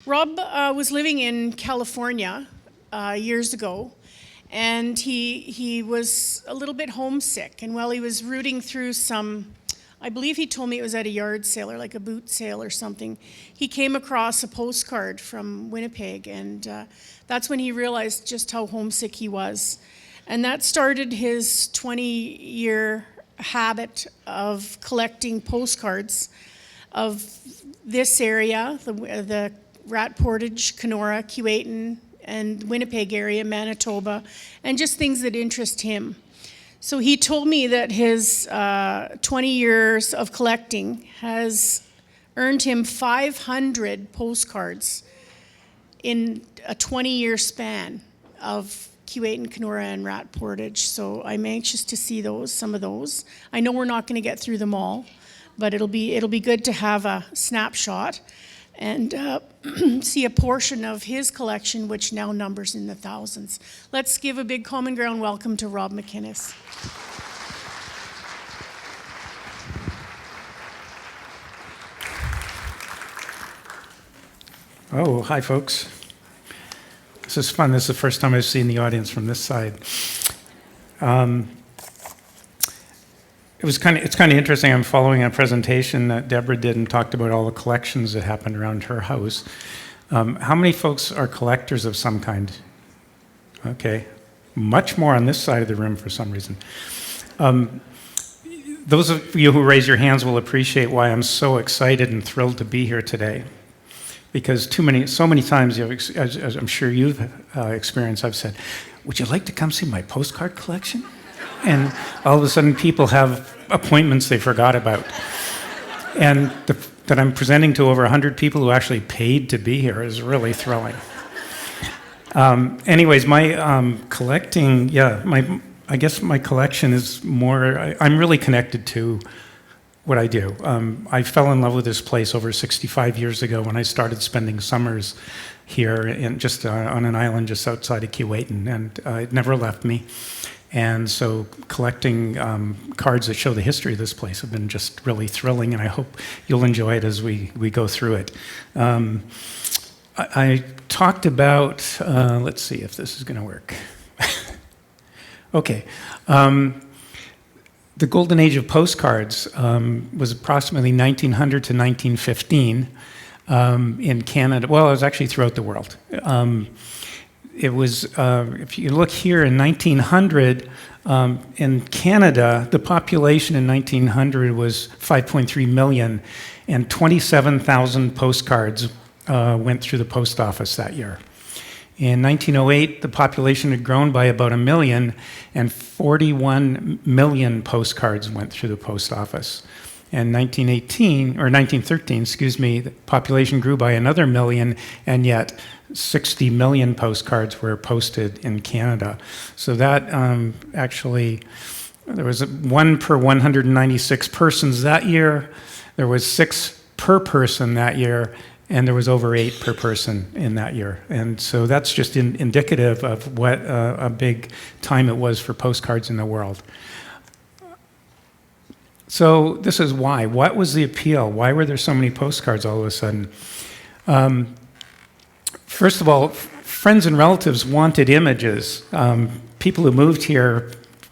Rob was living in California years ago, and he was a little bit homesick. And while he was rooting through some, I believe he told me it was at a yard sale or like a boot sale or something, he came across a postcard from Winnipeg, and that's when he realized just how homesick he was. And that started his 20-year habit of collecting postcards of this area, the Rat Portage, Kenora, Keewatin, and Winnipeg area, Manitoba, and just things that interest him. So he told me that his 20 years of collecting has earned him 500 postcards in a 20-year span of Keewatin, Kenora, and Rat Portage. So I'm anxious to see some of those. I know we're not going to get through them all, but it'll be good to have a snapshot and see a portion of his collection, which now numbers in the thousands. Let's give a big common ground welcome to Rob McInnes. Oh, hi, folks. This is fun. This is the first time I've seen the audience from this side. It's kind of interesting. I'm following a presentation that Deborah did and talked about all the collections that happened around her house. How many folks are collectors of some kind? Okay, much more on this side of the room for some reason. Those of you who raise your hands will appreciate why I'm so excited and thrilled to be here today. Because so many times, as I'm sure you've experienced, I've said, "Would you like to come see my postcard collection?" And all of a sudden, people have appointments they forgot about. And that I'm presenting to over 100 people who actually paid to be here is really thrilling. Anyways, my collecting, I guess my collection is more, I'm really connected to what I do. I fell in love with this place over 65 years ago when I started spending summers here just on an island just outside of Keewatin, and it never left me. And so collecting cards that show the history of this place have been just really thrilling, and I hope you'll enjoy it as we go through it. I talked about, let's see if this is going to work. Okay. The golden age of postcards was approximately 1900 to 1915 in Canada. Well, it was actually throughout the world. It was, if you look here in 1900, in Canada, the population in 1900 was 5.3 million, and 27,000 postcards went through the post office that year. In 1908, the population had grown by about 1 million, and 41 million postcards went through the post office. In 1913, the population grew by another 1 million, and yet 60 million postcards were posted in Canada. So that actually, there was 1 per 196 persons that year, there was 6 per person that year, and there was over 8 per person in that year. And so that's just indicative of what a big time it was for postcards in the world. So this is why. What was the appeal? Why were there so many postcards all of a sudden? First of all, friends and relatives wanted images. People who moved here,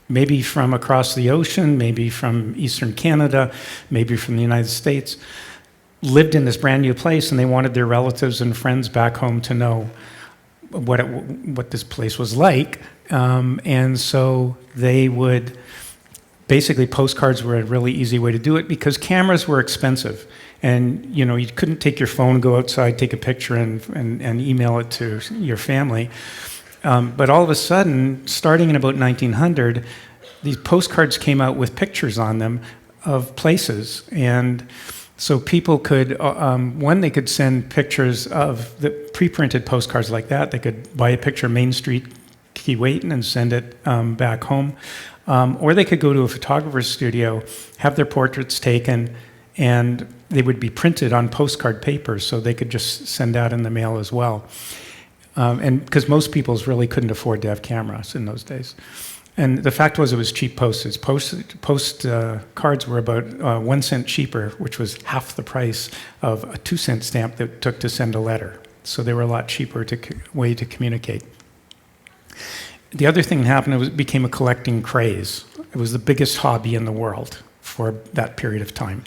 maybe from across the ocean, maybe from Eastern Canada, maybe from the United States, lived in this brand new place, and they wanted their relatives and friends back home to know what this place was like. And so they would, basically postcards were a really easy way to do it because cameras were expensive. And you couldn't take your phone, go outside, take a picture, and email it to your family. But all of a sudden, starting in about 1900, these postcards came out with pictures on them of places. And so people could, they could send pictures of the pre-printed postcards like that. They could buy a picture of Main Street, Keewatin, and send it back home. Or they could go to a photographer's studio, have their portraits taken, and they would be printed on postcard paper, so they could just send out in the mail as well. And because most people really couldn't afford to have cameras in those days. And the fact was it was cheap postage. Postcards were about 1 cent cheaper, which was half the price of a 2-cent stamp that it took to send a letter. So they were a lot cheaper way to communicate. The other thing that happened, it became a collecting craze. It was the biggest hobby in the world for that period of time.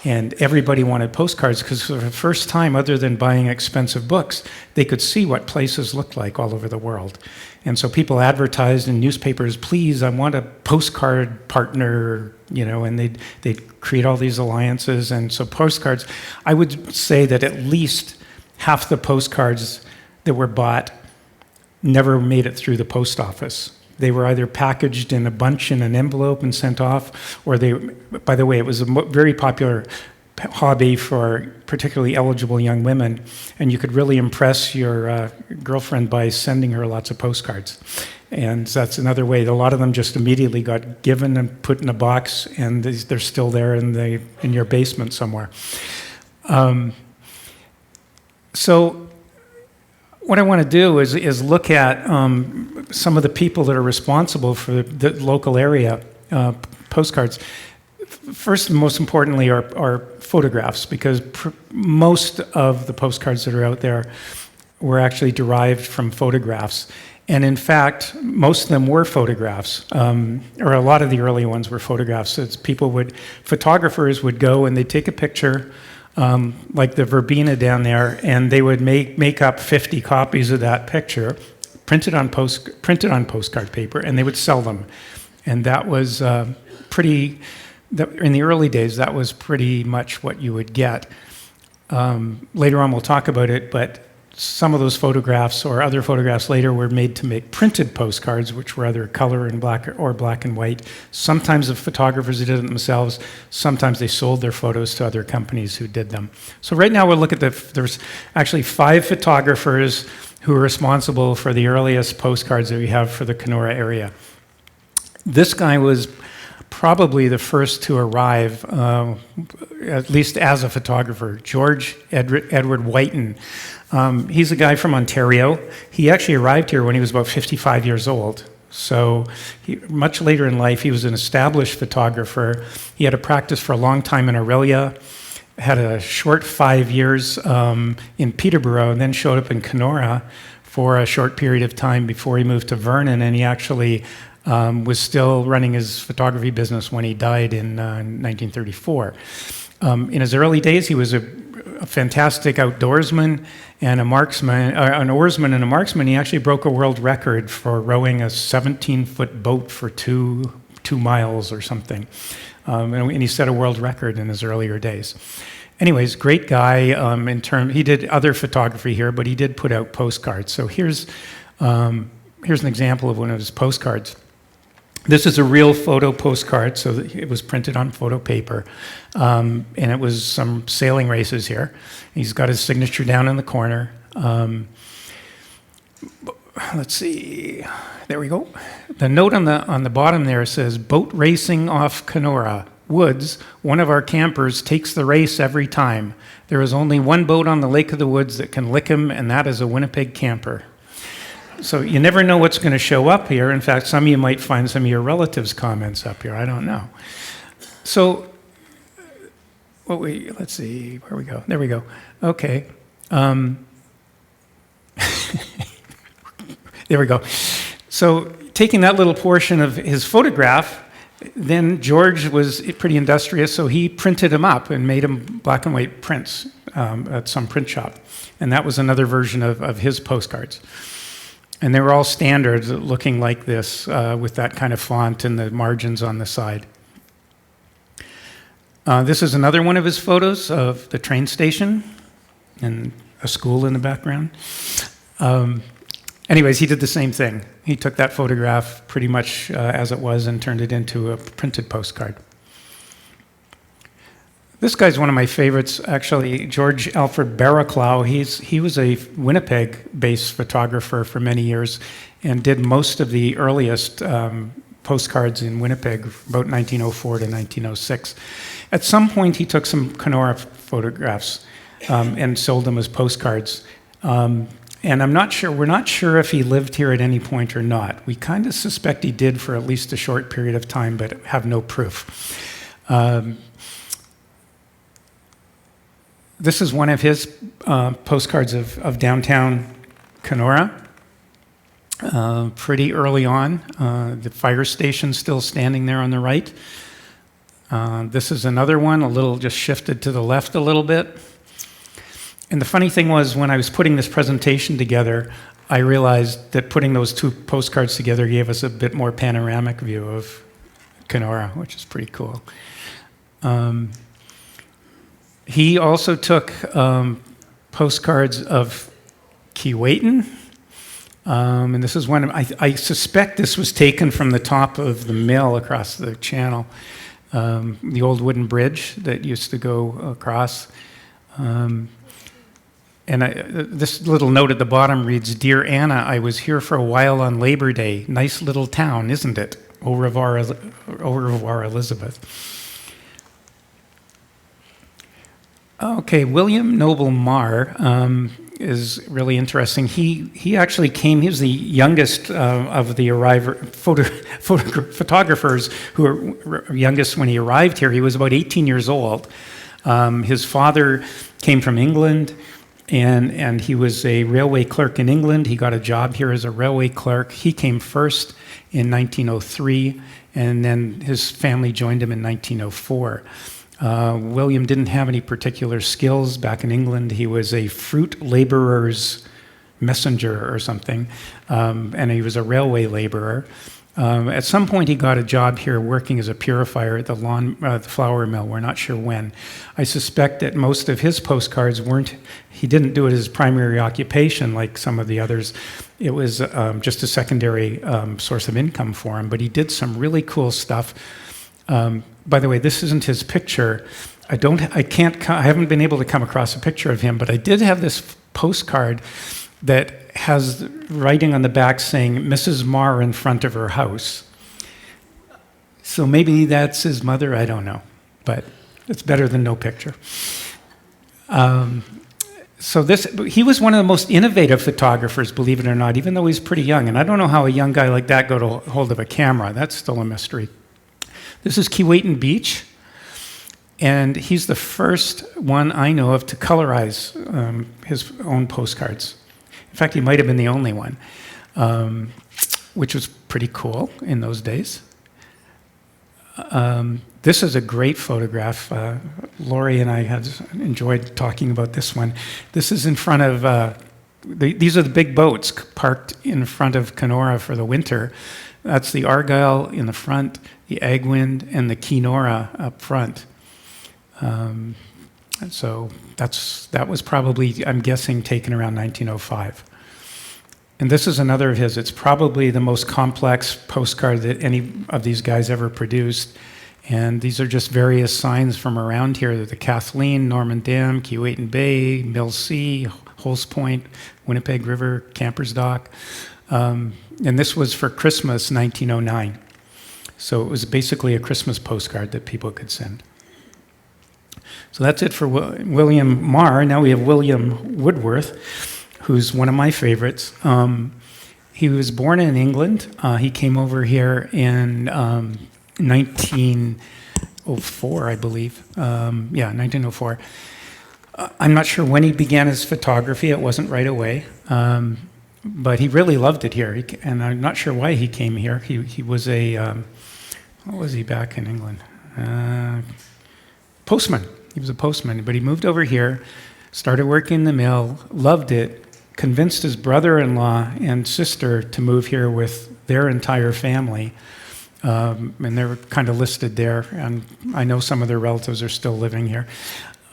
And everybody wanted postcards because for the first time, other than buying expensive books, they could see what places looked like all over the world. And so people advertised in newspapers, please, I want a postcard partner, and they'd create all these alliances. And so postcards, I would say that at least half the postcards that were bought never made it through the post office. They were either packaged in a bunch in an envelope and sent off, or by the way, it was a very popular hobby for particularly eligible young women, and you could really impress your girlfriend by sending her lots of postcards. And that's another way. A lot of them just immediately got given and put in a box, and they're still there in your basement somewhere. So what I want to do is look at some of the people that are responsible for the local area postcards. First and most importantly are photographs, because most of the postcards that are out there were actually derived from photographs. And in fact, most of them were photographs, or a lot of the early ones were photographs. Photographers would go and they'd take a picture, like the verbena down there, and they would make up 50 copies of that picture, printed on postcard paper, and they would sell them. And that was in the early days, that was pretty much what you would get. Later on, we'll talk about it, but some of those photographs or other photographs later were made to make printed postcards, which were either color and black or black and white. Sometimes the photographers did it themselves. Sometimes they sold their photos to other companies who did them. So right now we'll look at there's actually 5 photographers who are responsible for the earliest postcards that we have for the Kenora area. This guy was probably the first to arrive, at least as a photographer, George Edward Whiten. He's a guy from Ontario. He actually arrived here when he was about 55 years old. So much later in life, he was an established photographer. He had a practice for a long time in Aurelia, had a short 5 years in Peterborough, and then showed up in Kenora for a short period of time before he moved to Vernon, and he actually was still running his photography business when he died in 1934. In his early days, he was a fantastic outdoorsman and an oarsman and a marksman. He actually broke a world record for rowing a 17-foot boat for two miles or something. And he set a world record in his earlier days. Anyways, great guy. He did other photography here, but he did put out postcards. So here's an example of one of his postcards. This is a real photo postcard, so it was printed on photo paper, and it was some sailing races here. He's got his signature down in the corner. Let's see, there we go. The note on the bottom there says, "Boat racing off Kenora. Woods, one of our campers takes the race every time. There is only one boat on the Lake of the Woods that can lick him, and that is a Winnipeg camper." So you never know what's going to show up here. In fact, some of you might find some of your relatives' comments up here. I don't know. So, let's see, where we go. There we go. Okay. There we go. So taking that little portion of his photograph, then George was pretty industrious, so he printed them up and made them black and white prints at some print shop. And that was another version of his postcards. And they were all standard, looking like this, with that kind of font and the margins on the side. This is another one of his photos of the train station and a school in the background. Anyways, he did the same thing. He took that photograph pretty much as it was and turned it into a printed postcard. This guy's one of my favorites, actually, George Alfred Barraclough. He was a Winnipeg-based photographer for many years and did most of the earliest postcards in Winnipeg, about 1904 to 1906. At some point, he took some Kenora photographs and sold them as postcards. And we're not sure if he lived here at any point or not. We kind of suspect he did for at least a short period of time, but have no proof. This is one of his postcards of downtown Kenora. Pretty early on. The fire station's still standing there on the right. This is another one, a little just shifted to the left a little bit. And the funny thing was, when I was putting this presentation together, I realized that putting those two postcards together gave us a bit more panoramic view of Kenora, which is pretty cool. He also took postcards of Keewatin. And this is one of, I suspect this was taken from the top of the mill across the channel, the old wooden bridge that used to go across. This little note at the bottom reads, "Dear Anna, I was here for a while on Labor Day. Nice little town, isn't it? Au revoir, Elizabeth." Okay, William Noble Marr is really interesting. He actually came, he was the youngest of the photographers who were youngest when he arrived here. He was about 18 years old. His father came from England, and he was a railway clerk in England. He got a job here as a railway clerk. He came first in 1903, and then his family joined him in 1904. William didn't have any particular skills back in England. He was a fruit laborer's messenger or something, and he was a railway laborer. At some point, he got a job here working as a purifier at the flour mill. We're not sure when. I suspect that most of his postcards he didn't do it as his primary occupation like some of the others. It was just a secondary source of income for him, but he did some really cool stuff. By the way, this isn't his picture. I haven't been able to come across a picture of him, but I did have this postcard that has writing on the back saying Mrs. Marr in front of her house. So maybe that's his mother, I don't know, but it's better than no picture. He was one of the most innovative photographers, believe it or not, even though he's pretty young. And I don't know how a young guy like that got a hold of a camera. That's still a mystery. This is Keewatin Beach, and he's the first one I know of to colorize his own postcards. In fact, he might have been the only one, which was pretty cool in those days. This is a great photograph. Laurie and I had enjoyed talking about this one. This is in front of, these are the big boats parked in front of Kenora for the winter. That's the Argyle in the front, the Agwind, and the Kenora up front. So that was probably, I'm guessing, taken around 1905. And this is another of his. It's probably the most complex postcard that any of these guys ever produced. And these are just various signs from around here. The Kathleen, Norman Dam, Keewatin Bay, Mill Sea, Holst Point, Winnipeg River, Camper's Dock. And this was for Christmas 1909. So it was basically a Christmas postcard that people could send. So that's it for William Marr. Now we have William Woodworth, who's one of my favorites. He was born in England. He came over here in 1904, I believe. 1904. I'm not sure when he began his photography. It wasn't right away. But he really loved it here. And I'm not sure why he came here. He was what was he back in England? Postman. He was a postman, but he moved over here, started working in the mill, loved it, convinced his brother-in-law and sister to move here with their entire family. And they're kind of listed there. And I know some of their relatives are still living here,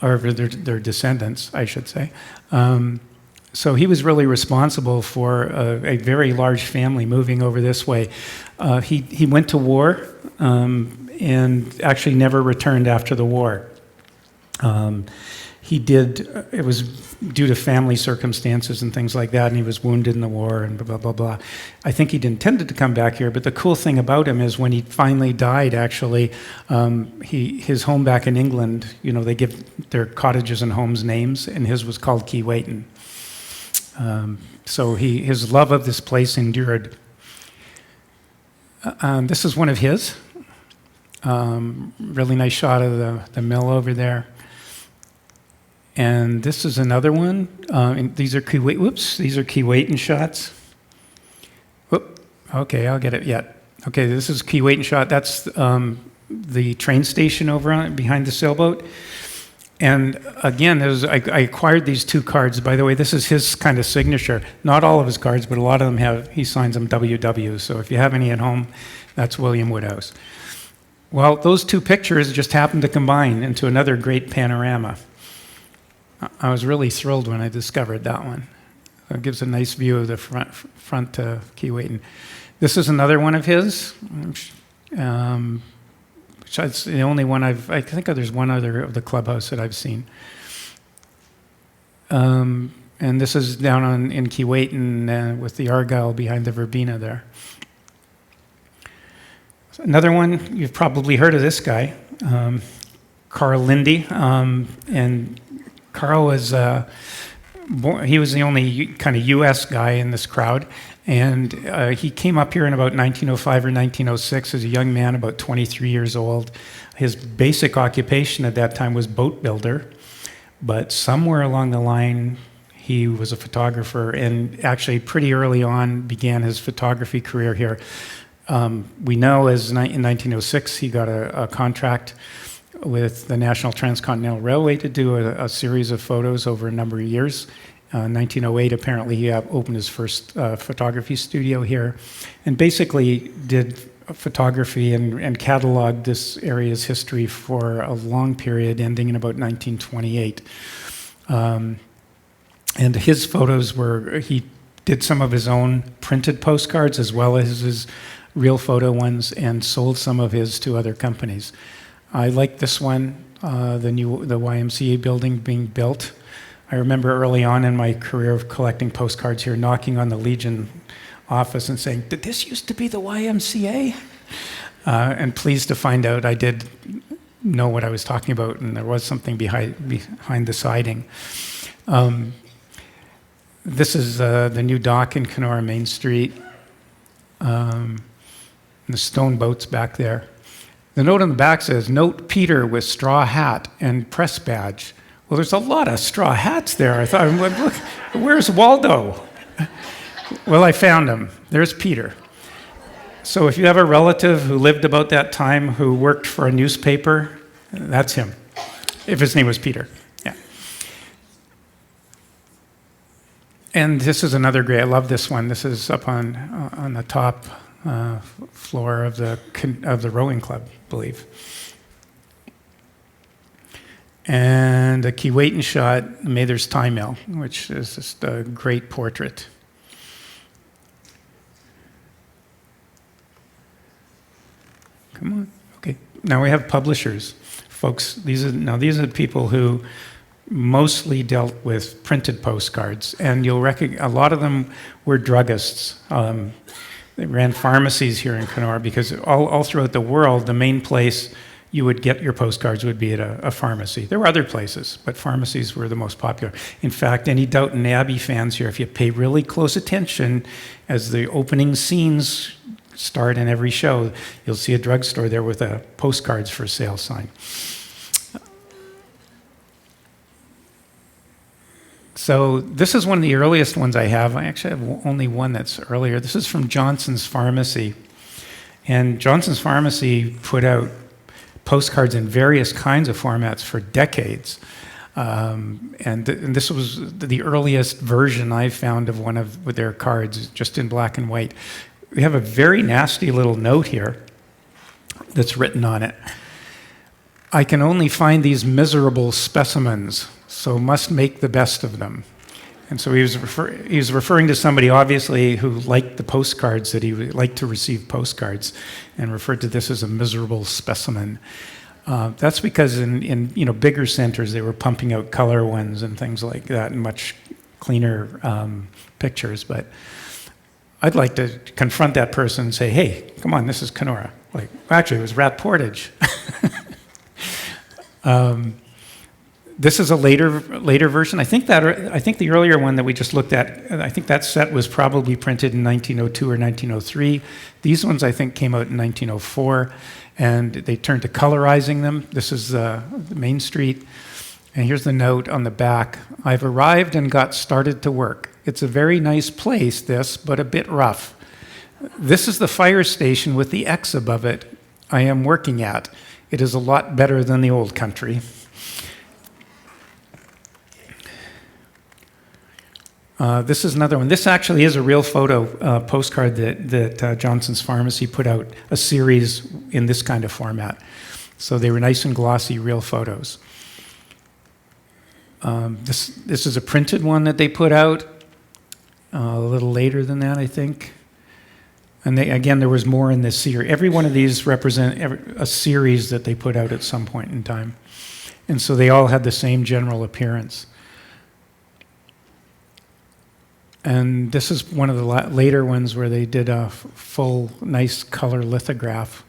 or their descendants, I should say. So he was really responsible for a very large family moving over this way. He went to war and actually never returned after the war. It was due to family circumstances and things like that, and he was wounded in the war and blah, blah, blah. I think he'd intended to come back here, but the cool thing about him is when he finally died, actually, his home back in England, they give their cottages and homes names, and his was called Keewatin. So his love of this place endured. This is one of his. Really nice shot of the mill over there. And this is another one. And these are Keewatin shots. Whoop. Okay, I'll get it yet. Okay, this is Keewatin shot. That's the train station over behind the sailboat. And again, I acquired these 2 cards. By the way, this is his kind of signature. Not all of his cards, but a lot of them he signs them WW. So if you have any at home, that's William Woodhouse. Well, those 2 pictures just happened to combine into another great panorama. I was really thrilled when I discovered that one. It gives a nice view of the front to Keewatin. This is another one of his. It's the only one I think there's one other of the clubhouse that I've seen. And this is down in Keewatin with the Argyle behind the verbena there. Another one, you've probably heard of this guy, Carl Lindy. And Carl was, he was the only kind of U.S. guy in this crowd. And he came up here in about 1905 or 1906 as a young man, about 23 years old. His basic occupation at that time was boat builder. But somewhere along the line, he was a photographer, and actually pretty early on began his photography career here. We know in 1906 he got a contract with the National Transcontinental Railway to do a series of photos over a number of years. 1908, apparently, he opened his first photography studio here, and basically did photography and cataloged this area's history for a long period, ending in about 1928. And his photos he did some of his own printed postcards as well as his real photo ones, and sold some of his to other companies. I like this one, the YMCA building being built. I remember early on in my career of collecting postcards here, knocking on the Legion office and saying, "Did this used to be the YMCA?" And pleased to find out I did know what I was talking about, and there was something behind the siding. This is the new dock in Kenora Main Street. And the stone boats back there. The note on the back says, "Note Peter with straw hat and press badge." Well, there's a lot of straw hats there. I thought, look, where's Waldo? Well, I found him. There's Peter. So if you have a relative who lived about that time who worked for a newspaper, that's him, if his name was Peter. Yeah. And this is another great, I love this one. This is up on the top floor of the rowing club, I believe. And a Keewatin shot, Mather's Tie Mill, which is just a great portrait. Come on, okay. Now we have publishers. Folks, these are the people who mostly dealt with printed postcards, and you'll recognize a lot of them were druggists. They ran pharmacies here in Kenora because all throughout the world, the main place you would get your postcards would be at a pharmacy. There were other places, but pharmacies were the most popular. In fact, any Downton Abbey fans here, if you pay really close attention as the opening scenes start in every show, you'll see a drugstore there with a postcards for sale sign. So this is one of the earliest ones I have. I actually have only one that's earlier. This is from Johnson's Pharmacy. And Johnson's Pharmacy put out postcards in various kinds of formats for decades. And this was the earliest version I found of one of their cards, just in black and white. We have a very nasty little note here that's written on it. "I can only find these miserable specimens, so must make the best of them." And so he was referring to somebody, obviously, who liked the postcards, that he liked to receive postcards, and referred to this as a miserable specimen. That's because in bigger centers, they were pumping out color ones and things like that, and much cleaner pictures. But I'd like to confront that person and say, "Hey, come on, this is Kenora." Actually, it was Rat Portage. This is a later version. I think the earlier one that we just looked at, I think that set was probably printed in 1902 or 1903. These ones, I think, came out in 1904, and they turned to colorizing them. This is the Main Street, And here's the note on the back. I've arrived and got started to work. It's a very nice place, this, but a bit rough. This is the fire station with the X above it I am working at. It is a lot better than the old country. This is another one. This actually is a real photo postcard that Johnson's Pharmacy put out, a series in this kind of format. So they were nice and glossy, real photos. This is a printed one that they put out a little later than that, I think. And again, there was more in this series. Every one of these represent a series that they put out at some point in time. And so they all had the same general appearance. And this is one of the later ones where they did a full, nice color lithograph.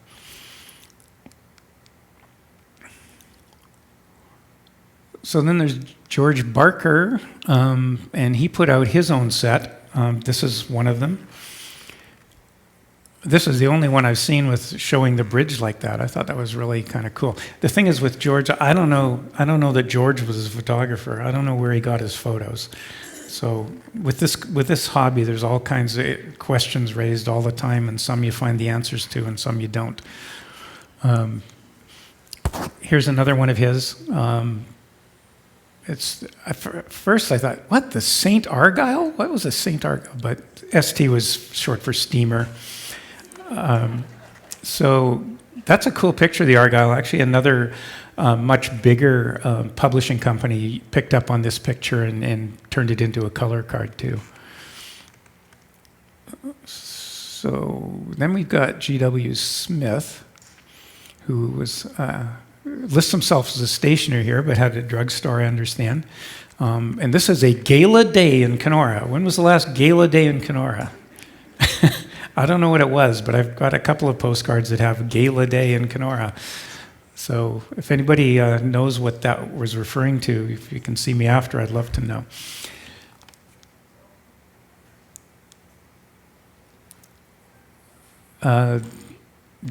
So then there's George Barker, and he put out his own set. This is one of them. This is the only one I've seen with showing the bridge like that. I thought that was really kind of cool. The thing is with George, I don't know that George was a photographer. I don't know where he got his photos. So with this hobby, there's all kinds of questions raised all the time, and some you find the answers to, and some you don't. Here's another one of his. At first I thought, what, the St. Argyle? What was a St. Argyle? But ST was short for steamer. So that's a cool picture of the Argyle. Actually, another much bigger publishing company picked up on this picture and turned it into a color card too. So then we've got G.W. Smith, who was lists himself as a stationer here, but had a drugstore, I understand. And this is a gala day in Kenora. When was the last gala day in Kenora? I don't know what it was, but I've got a couple of postcards that have gala day in Kenora. So if anybody knows what that was referring to, if you can see me after, I'd love to know.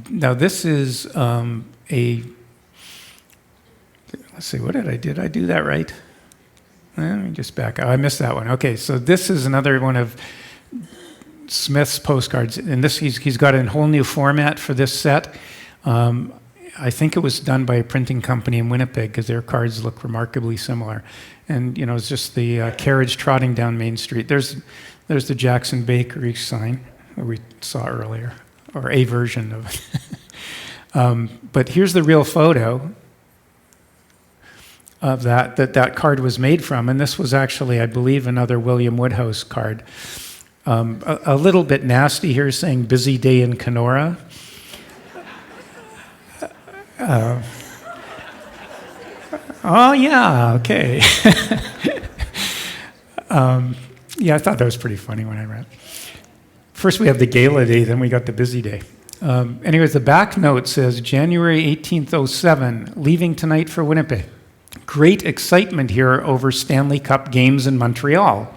Now this is let's see, what did I do? Did I do that right? Let me just back up. I missed that one. Okay, so this is another one of Smith's postcards, and this he's got a whole new format for this set. I think it was done by a printing company in Winnipeg because their cards look remarkably similar. And it's just the carriage trotting down Main Street. There's the Jackson Bakery sign that we saw earlier, or a version of it. But here's the real photo of that card was made from, and this was actually, I believe, another William Woodhouse card. A little bit nasty here, saying busy day in Kenora. Oh, yeah, okay. Yeah, I thought that was pretty funny when I read it. First we have the gala day, then we got the busy day. Anyways, the back note says, January 18th, 07, leaving tonight for Winnipeg. Great excitement here over Stanley Cup games in Montreal.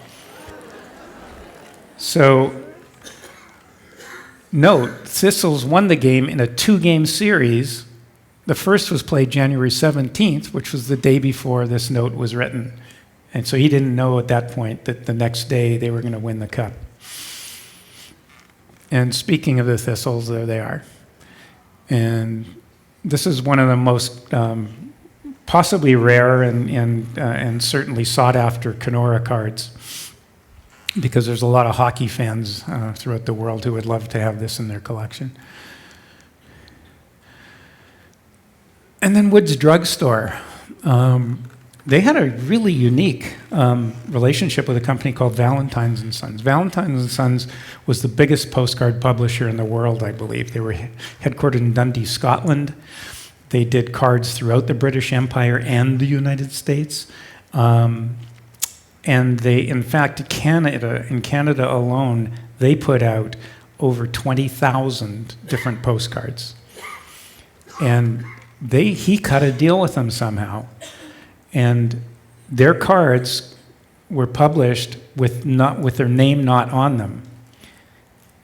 So, note, Thistles won the game in a 2-game series. The first was played January 17th, which was the day before this note was written. And so he didn't know at that point that the next day they were going to win the cup. And speaking of the Thistles, there they are. And this is one of the most possibly rare and certainly sought-after Kenora cards, because there's a lot of hockey fans throughout the world who would love to have this in their collection. And then Wood's Drugstore. They had a really unique relationship with a company called Valentine's and Sons. Valentine's and Sons was the biggest postcard publisher in the world, I believe. They were headquartered in Dundee, Scotland. They did cards throughout the British Empire and the United States. And they, in fact, in Canada alone, they put out over 20,000 different postcards. And he cut a deal with them somehow. And their cards were published with their name not on them,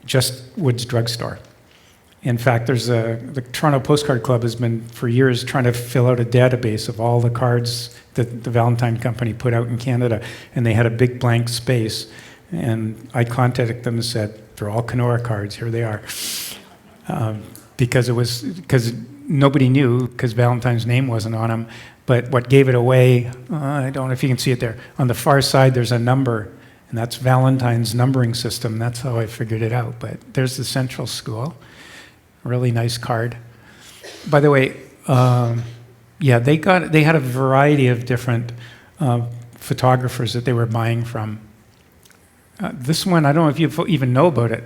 just Wood's Drugstore. In fact, the Toronto Postcard Club has been for years trying to fill out a database of all the cards that the Valentine Company put out in Canada, and they had a big blank space. And I contacted them and said, they're all Kenora cards, here they are. Because nobody knew, because Valentine's name wasn't on them. But what gave it away, I don't know if you can see it there. On the far side, there's a number, and that's Valentine's numbering system. That's how I figured it out. But there's the Central School. Really nice card. By the way, yeah, they had a variety of different photographers that they were buying from. This one, I don't know if you even know about it,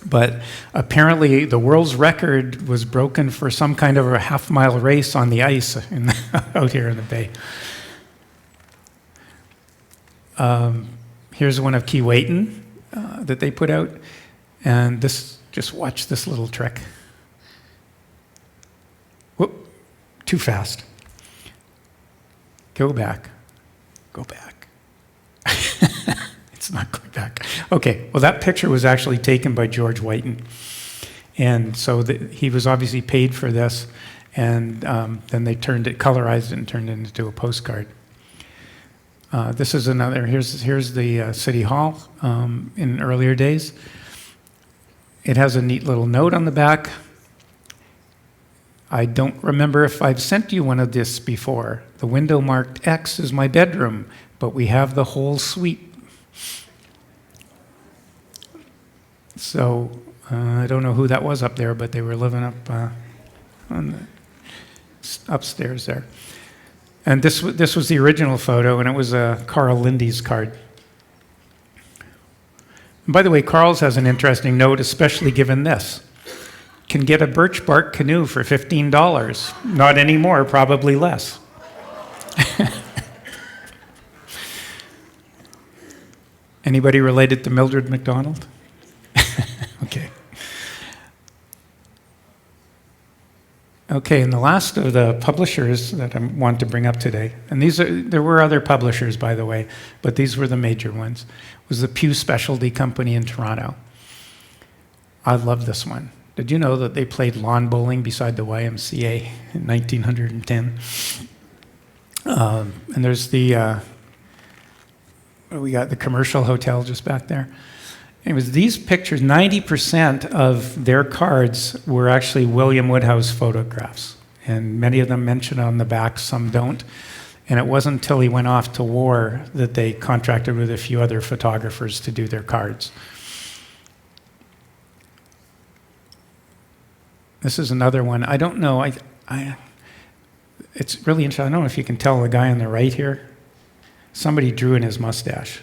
but apparently the world's record was broken for some kind of a half-mile race on the ice out here in the bay. Here's one of Keewatin that they put out, and just watch this little trick. Whoop, too fast. Go back. Go back. It's not going back. Okay, well, that picture was actually taken by George Whiten. And so he was obviously paid for this, and then they colorized it and turned it into a postcard. This is another, here's the City Hall in earlier days. It has a neat little note on the back. I don't remember if I've sent you one of this before. The window marked X is my bedroom, but we have the whole suite. So I don't know who that was up there, but they were living up on the upstairs there. And this was the original photo, and it was Carl Lindy's card. And by the way, Carl's has an interesting note, especially given this. Can get a birch bark canoe for $15. Not anymore, probably less. Anybody related to Mildred McDonald? Okay. Okay, and the last of the publishers that I want to bring up today, and there were other publishers, by the way, but these were the major ones, was the Pew Specialty Company in Toronto. I love this one. Did you know that they played lawn bowling beside the YMCA in 1910? And there's we got the commercial hotel just back there. Anyways, these pictures, 90% of their cards were actually William Woodhouse photographs. And many of them mention on the back, some don't. And it wasn't until he went off to war that they contracted with a few other photographers to do their cards. This is another one. I don't know. It's really interesting. I don't know if you can tell the guy on the right here. Somebody drew in his mustache.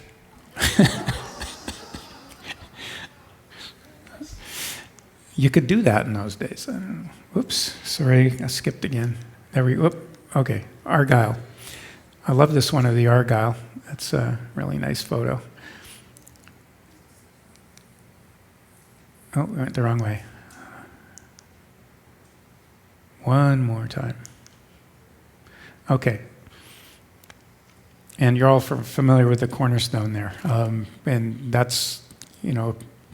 You could do that in those days. I don't know. Whoops, sorry, I skipped again. Okay, Argyle. I love this one of the Argyle. That's a really nice photo. Oh, we went the wrong way. One more time. Okay. And you're all familiar with the cornerstone there. And that's,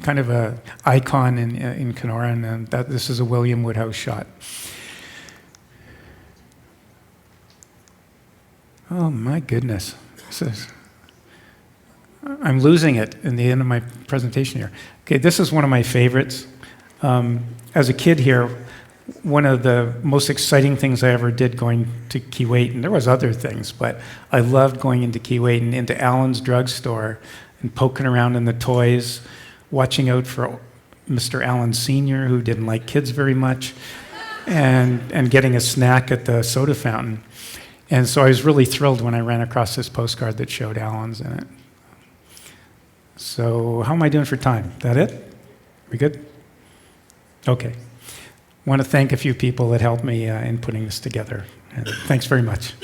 kind of a icon in Kenora, and this is a William Woodhouse shot. Oh my goodness. I'm losing it in the end of my presentation here. Okay, this is one of my favorites. As a kid here, one of the most exciting things I ever did going to Keewatin, there was other things, but I loved going into Keewatin, into Allen's drugstore and poking around in the toys, watching out for Mr. Allen Sr., who didn't like kids very much, and getting a snack at the soda fountain. And so I was really thrilled when I ran across this postcard that showed Allen's in it. So how am I doing for time? That it? We good? Okay. I want to thank a few people that helped me in putting this together. And thanks very much.